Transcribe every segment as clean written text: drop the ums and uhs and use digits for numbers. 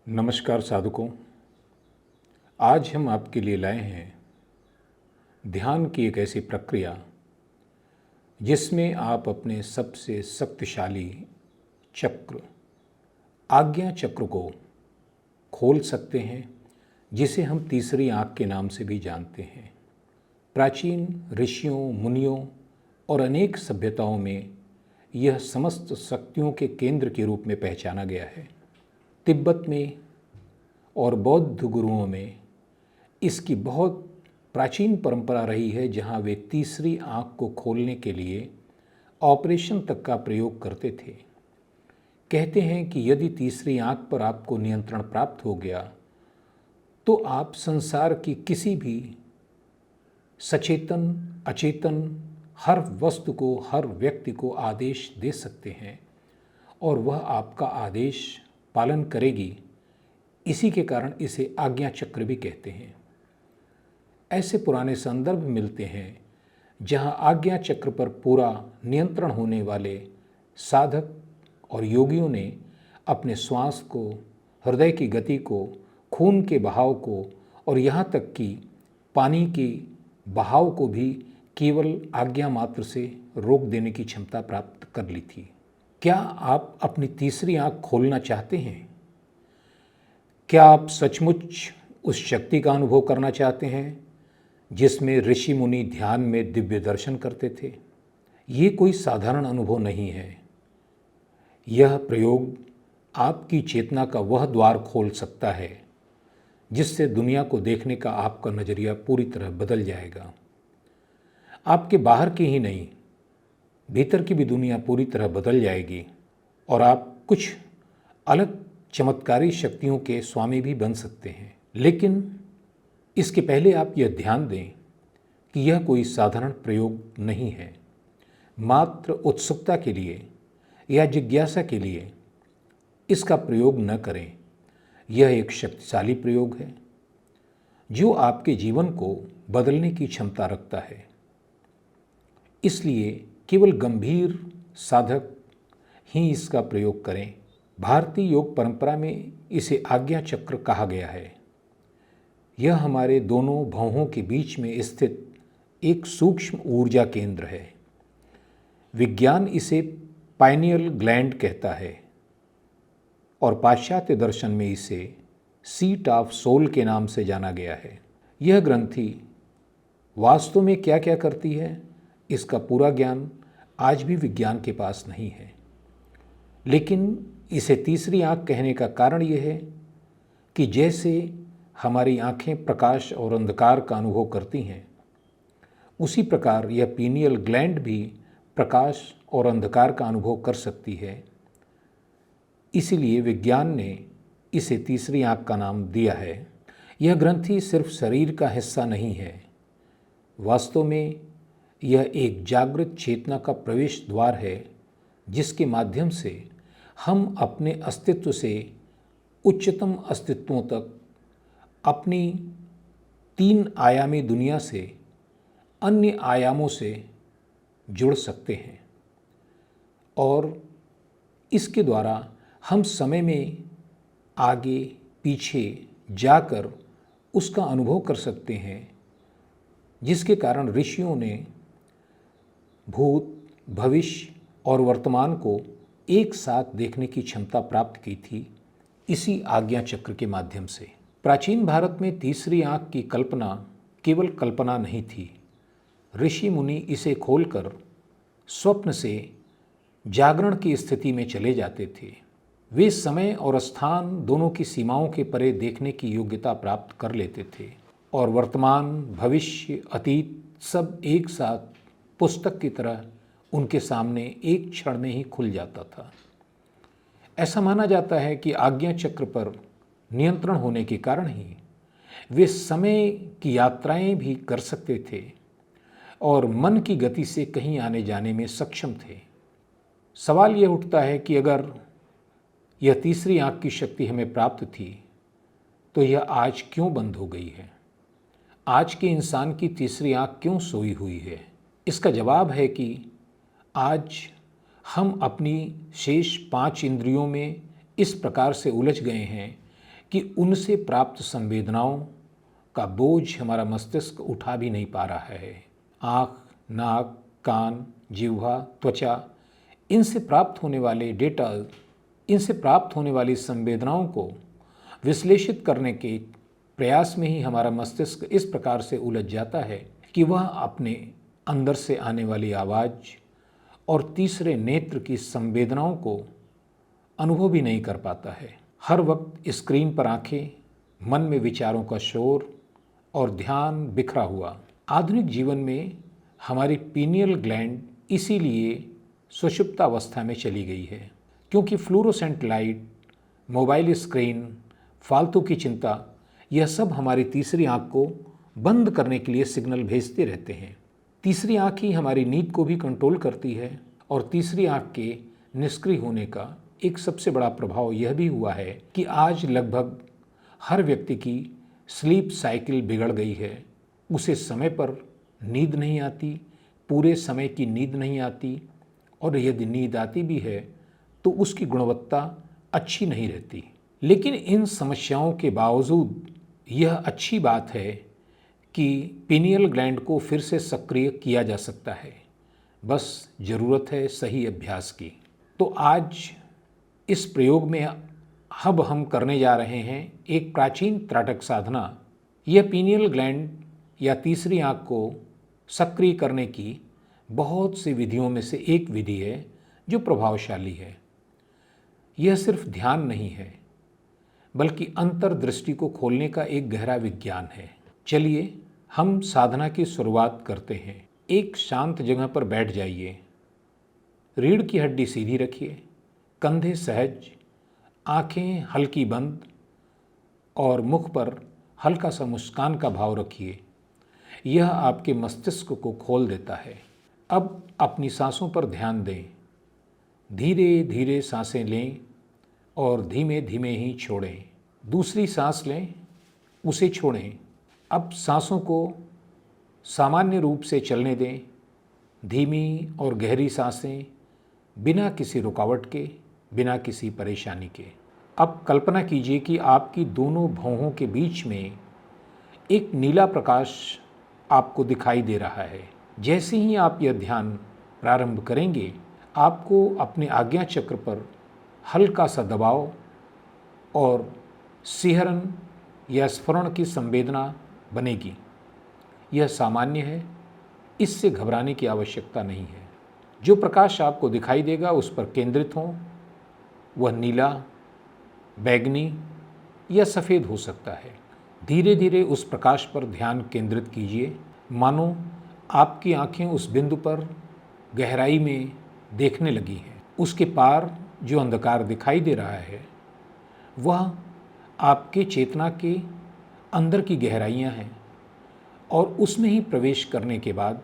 नमस्कार साधकों। आज हम आपके लिए लाए हैं ध्यान की एक ऐसी प्रक्रिया जिसमें आप अपने सबसे शक्तिशाली चक्र आज्ञा चक्र को खोल सकते हैं, जिसे हम तीसरी आँख के नाम से भी जानते हैं। प्राचीन ऋषियों, मुनियों और अनेक सभ्यताओं में यह समस्त शक्तियों के केंद्र के रूप में पहचाना गया है। तिब्बत में और बौद्ध गुरुओं में इसकी बहुत प्राचीन परंपरा रही है, जहां वे तीसरी आँख को खोलने के लिए ऑपरेशन तक का प्रयोग करते थे। कहते हैं कि यदि तीसरी आँख पर आपको नियंत्रण प्राप्त हो गया तो आप संसार की किसी भी सचेतन अचेतन हर वस्तु को, हर व्यक्ति को आदेश दे सकते हैं और वह आपका आदेश पालन करेगी। इसी के कारण इसे आज्ञा चक्र भी कहते हैं। ऐसे पुराने संदर्भ मिलते हैं जहां आज्ञा चक्र पर पूरा नियंत्रण होने वाले साधक और योगियों ने अपने श्वास को, हृदय की गति को, खून के बहाव को और यहाँ तक कि पानी के बहाव को भी केवल आज्ञा मात्र से रोक देने की क्षमता प्राप्त कर ली थी। क्या आप अपनी तीसरी आँख खोलना चाहते हैं? क्या आप सचमुच उस शक्ति का अनुभव करना चाहते हैं जिसमें ऋषि मुनि ध्यान में दिव्य दर्शन करते थे? ये कोई साधारण अनुभव नहीं है। यह प्रयोग आपकी चेतना का वह द्वार खोल सकता है जिससे दुनिया को देखने का आपका नज़रिया पूरी तरह बदल जाएगा। आपके बाहर की ही नहीं, भीतर की भी दुनिया पूरी तरह बदल जाएगी और आप कुछ अलग चमत्कारी शक्तियों के स्वामी भी बन सकते हैं। लेकिन इसके पहले आप यह ध्यान दें कि यह कोई साधारण प्रयोग नहीं है। मात्र उत्सुकता के लिए या जिज्ञासा के लिए इसका प्रयोग न करें। यह एक शक्तिशाली प्रयोग है जो आपके जीवन को बदलने की क्षमता रखता है। इसलिए केवल गंभीर साधक ही इसका प्रयोग करें। भारतीय योग परंपरा में इसे आज्ञा चक्र कहा गया है। यह हमारे दोनों भौहों के बीच में स्थित एक सूक्ष्म ऊर्जा केंद्र है। विज्ञान इसे पाइनियल ग्लैंड कहता है और पाश्चात्य दर्शन में इसे सीट ऑफ सोल के नाम से जाना गया है। यह ग्रंथि वास्तव में क्या क्या करती है, इसका पूरा ज्ञान आज भी विज्ञान के पास नहीं है। लेकिन इसे तीसरी आँख कहने का कारण यह है कि जैसे हमारी आँखें प्रकाश और अंधकार का अनुभव करती हैं, उसी प्रकार यह पीनियल ग्लैंड भी प्रकाश और अंधकार का अनुभव कर सकती है। इसीलिए विज्ञान ने इसे तीसरी आँख का नाम दिया है। यह ग्रंथि सिर्फ शरीर का हिस्सा नहीं है, वास्तव में यह एक जागृत चेतना का प्रवेश द्वार है जिसके माध्यम से हम अपने अस्तित्व से उच्चतम अस्तित्वों तक, अपनी 3 आयामी दुनिया से अन्य आयामों से जुड़ सकते हैं और इसके द्वारा हम समय में आगे पीछे जाकर उसका अनुभव कर सकते हैं, जिसके कारण ऋषियों ने भूत, भविष्य और वर्तमान को एक साथ देखने की क्षमता प्राप्त की थी इसी आज्ञा चक्र के माध्यम से। प्राचीन भारत में तीसरी आँख की कल्पना केवल कल्पना नहीं थी। ऋषि मुनि इसे खोलकर स्वप्न से जागरण की स्थिति में चले जाते थे। वे समय और स्थान दोनों की सीमाओं के परे देखने की योग्यता प्राप्त कर लेते थे और वर्तमान, भविष्य, अतीत सब एक साथ पुस्तक की तरह उनके सामने एक क्षण में ही खुल जाता था। ऐसा माना जाता है कि आज्ञा चक्र पर नियंत्रण होने के कारण ही वे समय की यात्राएं भी कर सकते थे और मन की गति से कहीं आने जाने में सक्षम थे। सवाल यह उठता है कि अगर यह तीसरी आँख की शक्ति हमें प्राप्त थी तो यह आज क्यों बंद हो गई है? आज के इंसान की तीसरी आँख क्यों सोई हुई है? इसका जवाब है कि आज हम अपनी शेष 5 इंद्रियों में इस प्रकार से उलझ गए हैं कि उनसे प्राप्त संवेदनाओं का बोझ हमारा मस्तिष्क उठा भी नहीं पा रहा है। आँख, नाक, कान, जिह्वा, त्वचा, इनसे प्राप्त होने वाले डेटा, इनसे प्राप्त होने वाली संवेदनाओं को विश्लेषित करने के प्रयास में ही हमारा मस्तिष्क इस प्रकार से उलझ जाता है कि वह अपने अंदर से आने वाली आवाज़ और तीसरे नेत्र की संवेदनाओं को अनुभव भी नहीं कर पाता है। हर वक्त स्क्रीन पर आंखें, मन में विचारों का शोर और ध्यान बिखरा हुआ। आधुनिक जीवन में हमारी पीनियल ग्लैंड इसीलिए सुषुप्तावस्था में चली गई है, क्योंकि फ्लोरोसेंट लाइट, मोबाइल स्क्रीन, फालतू की चिंता, यह सब हमारी तीसरी आंख को बंद करने के लिए सिग्नल भेजते रहते हैं। तीसरी आंख ही हमारी नींद को भी कंट्रोल करती है और तीसरी आंख के निष्क्रिय होने का एक सबसे बड़ा प्रभाव यह भी हुआ है कि आज लगभग हर व्यक्ति की स्लीप साइकिल बिगड़ गई है। उसे समय पर नींद नहीं आती, पूरे समय की नींद नहीं आती, और यदि नींद आती भी है तो उसकी गुणवत्ता अच्छी नहीं रहती। लेकिन इन समस्याओं के बावजूद यह अच्छी बात है कि पीनियल ग्लैंड को फिर से सक्रिय किया जा सकता है, बस ज़रूरत है सही अभ्यास की। तो आज इस प्रयोग में अब हम करने जा रहे हैं एक प्राचीन त्राटक साधना। यह पीनियल ग्लैंड या तीसरी आंख को सक्रिय करने की बहुत सी विधियों में से एक विधि है जो प्रभावशाली है। यह सिर्फ ध्यान नहीं है, बल्कि अंतर्दृष्टि को खोलने का एक गहरा विज्ञान है। चलिए हम साधना की शुरुआत करते हैं। एक शांत जगह पर बैठ जाइए। रीढ़ की हड्डी सीधी रखिए, कंधे सहज, आंखें हल्की बंद और मुख पर हल्का सा मुस्कान का भाव रखिए। यह आपके मस्तिष्क को खोल देता है। अब अपनी सांसों पर ध्यान दें। धीरे धीरे सांसें लें और धीमे धीमे ही छोड़ें। दूसरी सांस लें, उसे छोड़ें। अब सांसों को सामान्य रूप से चलने दें। धीमी और गहरी सांसें, बिना किसी रुकावट के, बिना किसी परेशानी के। अब कल्पना कीजिए कि आपकी दोनों भौहों के बीच में एक नीला प्रकाश आपको दिखाई दे रहा है। जैसे ही आप यह ध्यान प्रारंभ करेंगे, आपको अपने आज्ञा चक्र पर हल्का सा दबाव और सिहरन या स्फुरण की संवेदना बनेगी। यह सामान्य है, इससे घबराने की आवश्यकता नहीं है। जो प्रकाश आपको दिखाई देगा उस पर केंद्रित हो। वह नीला, बैंगनी या सफ़ेद हो सकता है। धीरे धीरे उस प्रकाश पर ध्यान केंद्रित कीजिए, मानो आपकी आंखें उस बिंदु पर गहराई में देखने लगी हैं। उसके पार जो अंधकार दिखाई दे रहा है वह आपके चेतना के अंदर की गहराइयाँ हैं, और उसमें ही प्रवेश करने के बाद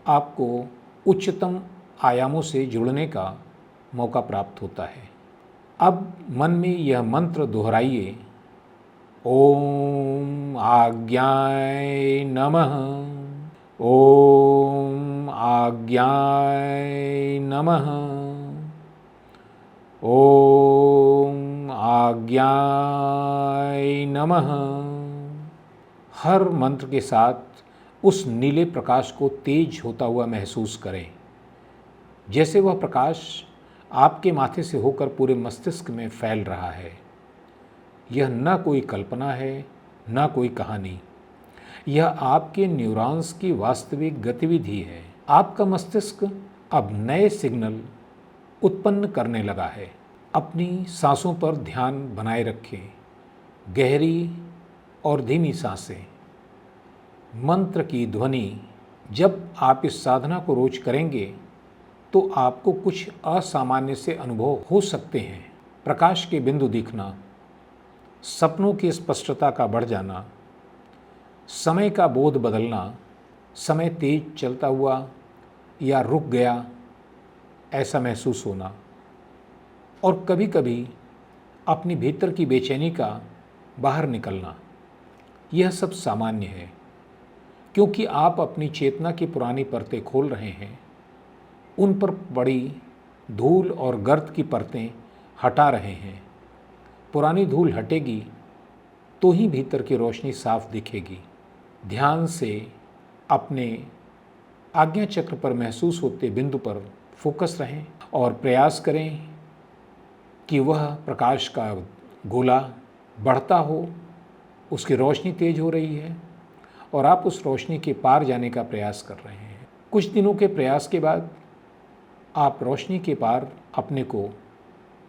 आपको उच्चतम आयामों से जुड़ने का मौका प्राप्त होता है। अब मन में यह मंत्र दोहराइए, ओम आज्ञाय नमः, ओम आज्ञाय नमः, ओम आज्ञाय नमः। हर मंत्र के साथ उस नीले प्रकाश को तेज होता हुआ महसूस करें, जैसे वह प्रकाश आपके माथे से होकर पूरे मस्तिष्क में फैल रहा है। यह न कोई कल्पना है, न कोई कहानी। यह आपके न्यूरॉन्स की वास्तविक गतिविधि है। आपका मस्तिष्क अब नए सिग्नल उत्पन्न करने लगा है। अपनी सांसों पर ध्यान बनाए रखें। गहरी और धीमी सांसें। मंत्र की ध्वनि। जब आप इस साधना को रोज करेंगे तो आपको कुछ असामान्य से अनुभव हो सकते हैं। प्रकाश के बिंदु दिखना, सपनों की स्पष्टता का बढ़ जाना, समय का बोध बदलना, समय तेज चलता हुआ या रुक गया ऐसा महसूस होना, और कभी कभी अपनी भीतर की बेचैनी का बाहर निकलना। यह सब सामान्य है, क्योंकि आप अपनी चेतना की पुरानी परतें खोल रहे हैं। उन पर पड़ी धूल और गर्द की परतें हटा रहे हैं। पुरानी धूल हटेगी तो ही भीतर की रोशनी साफ दिखेगी। ध्यान से अपने आज्ञा चक्र पर महसूस होते बिंदु पर फोकस रहें और प्रयास करें कि वह प्रकाश का गोला बढ़ता हो, उसकी रोशनी तेज हो रही है और आप उस रोशनी के पार जाने का प्रयास कर रहे हैं। कुछ दिनों के प्रयास के बाद आप रोशनी के पार अपने को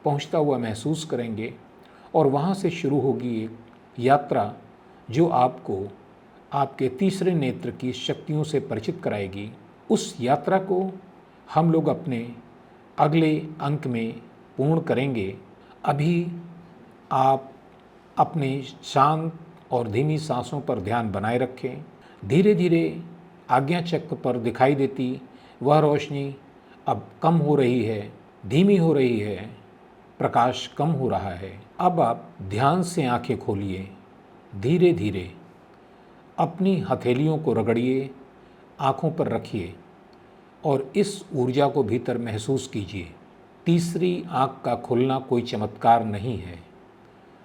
पहुंचता हुआ महसूस करेंगे और वहां से शुरू होगी एक यात्रा जो आपको आपके तीसरे नेत्र की शक्तियों से परिचित कराएगी। उस यात्रा को हम लोग अपने अगले अंक में पूर्ण करेंगे। अभी आप अपने शांत और धीमी सांसों पर ध्यान बनाए रखें। धीरे धीरे आज्ञा चक्र पर दिखाई देती वह रोशनी अब कम हो रही है, धीमी हो रही है, प्रकाश कम हो रहा है। अब आप ध्यान से आंखें खोलिए, धीरे धीरे अपनी हथेलियों को रगड़िए, आँखों पर रखिए और इस ऊर्जा को भीतर महसूस कीजिए। तीसरी आँख का खुलना कोई चमत्कार नहीं है,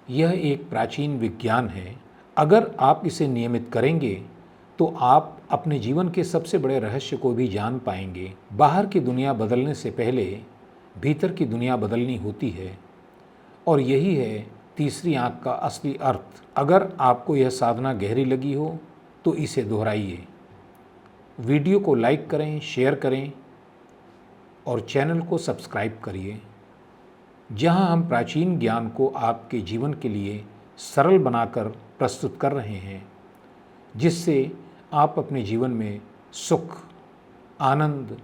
यह एक प्राचीन विज्ञान है। अगर आप इसे नियमित करेंगे तो आप अपने जीवन के सबसे बड़े रहस्य को भी जान पाएंगे। बाहर की दुनिया बदलने से पहले भीतर की दुनिया बदलनी होती है और यही है तीसरी आँख का असली अर्थ। अगर आपको यह साधना गहरी लगी हो तो इसे दोहराइए, वीडियो को लाइक करें, शेयर करें और चैनल को सब्सक्राइब करिए, जहां हम प्राचीन ज्ञान को आपके जीवन के लिए सरल बनाकर प्रस्तुत कर रहे हैं, जिससे आप अपने जीवन में सुख, आनंद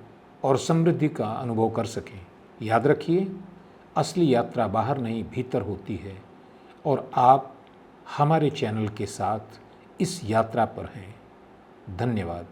और समृद्धि का अनुभव कर सकें। याद रखिए, असली यात्रा बाहर नहीं भीतर होती है और आप हमारे चैनल के साथ इस यात्रा पर हैं। धन्यवाद।